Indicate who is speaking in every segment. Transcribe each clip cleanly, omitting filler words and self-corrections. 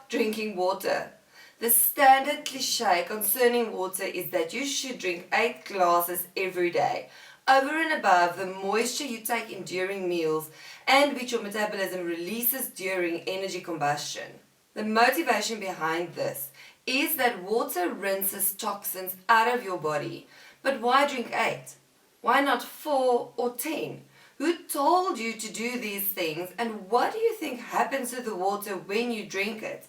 Speaker 1: drinking water. The standard cliche concerning water is that you should drink 8 glasses every day, over and above the moisture you take in during meals and which your metabolism releases during energy combustion. The motivation behind this is that water rinses toxins out of your body. But why drink 8? Why not 4 or 10? Who told you to do these things, and what do you think happens to the water when you drink it?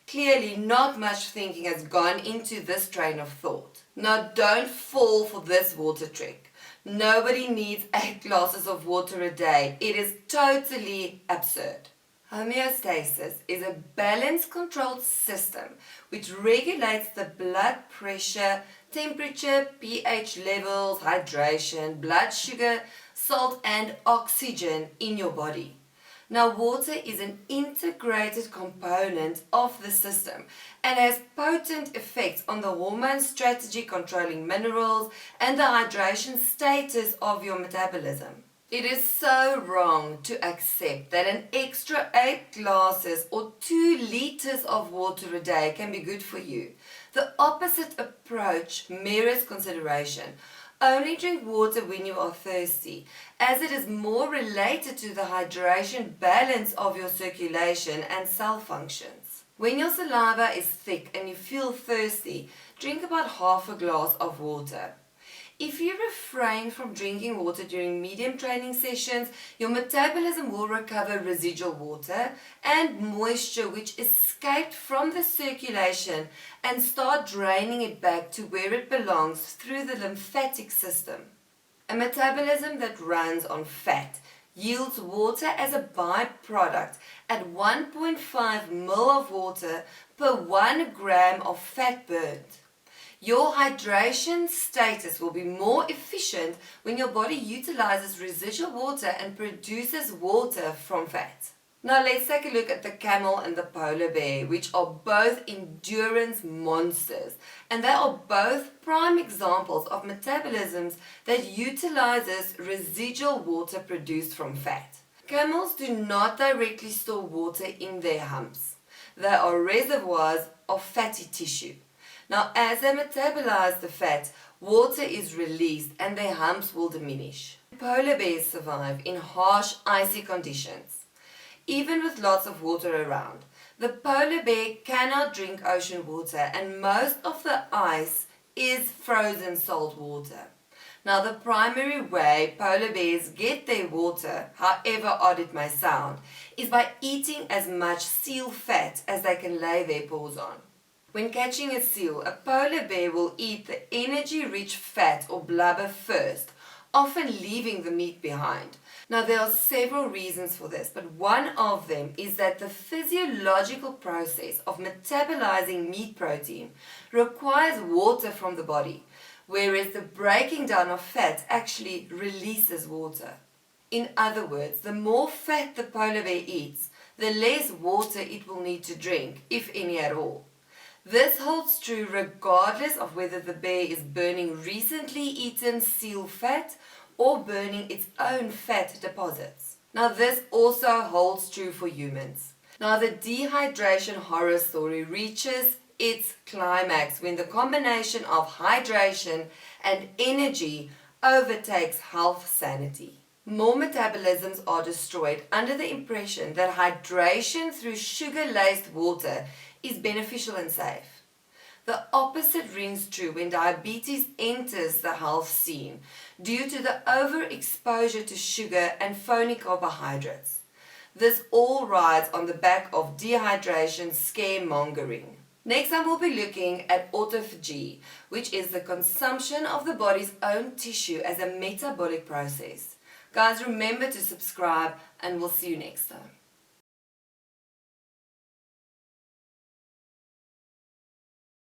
Speaker 1: Clearly not much thinking has gone into this train of thought. Now don't fall for this water trick. Nobody needs 8 glasses of water a day. It is totally absurd. Homeostasis is a balanced controlled system which regulates the blood pressure, temperature, pH levels, hydration, blood sugar, salt and oxygen in your body. Now water is an integrated component of the system and has potent effects on the hormone strategy controlling minerals and the hydration status of your metabolism. It is so wrong to accept that an extra 8 glasses or 2 liters of water a day can be good for you. The opposite approach merits consideration. Only drink water when you are thirsty, as it is more related to the hydration balance of your circulation and cell functions. When your saliva is thick and you feel thirsty, drink about half a glass of water. If you refrain from drinking water during medium training sessions, your metabolism will recover residual water and moisture which escaped from the circulation and start draining it back to where it belongs through the lymphatic system. A metabolism that runs on fat yields water as a byproduct at 1.5 ml of water per 1 gram of fat burned. Your hydration status will be more efficient when your body utilizes residual water and produces water from fat. Now let's take a look at the camel and the polar bear, which are both endurance monsters, and they are both prime examples of metabolisms that utilizes residual water produced from fat. Camels do not directly store water in their humps. They are reservoirs of fatty tissue. Now, as they metabolize the fat, water is released and their humps will diminish. Polar bears survive in harsh, icy conditions. Even with lots of water around, the polar bear cannot drink ocean water and most of the ice is frozen salt water. Now, the primary way polar bears get their water, however odd it may sound, is by eating as much seal fat as they can lay their paws on. When catching a seal, a polar bear will eat the energy-rich fat or blubber first, often leaving the meat behind. Now there are several reasons for this, but one of them is that the physiological process of metabolizing meat protein requires water from the body, whereas the breaking down of fat actually releases water. In other words, the more fat the polar bear eats, the less water it will need to drink, if any at all. This holds true regardless of whether the bear is burning recently eaten seal fat or burning its own fat deposits. Now this also holds true for humans. Now the dehydration horror story reaches its climax when the combination of hydration and energy overtakes health sanity. More metabolisms are destroyed under the impression that hydration through sugar-laced water is beneficial and safe. The opposite rings true when diabetes enters the health scene due to the overexposure to sugar and phony carbohydrates. This all rides on the back of dehydration scaremongering. Next time we'll be looking at autophagy, which is the consumption of the body's own tissue as a metabolic process. Guys, remember to subscribe and we'll see you next time.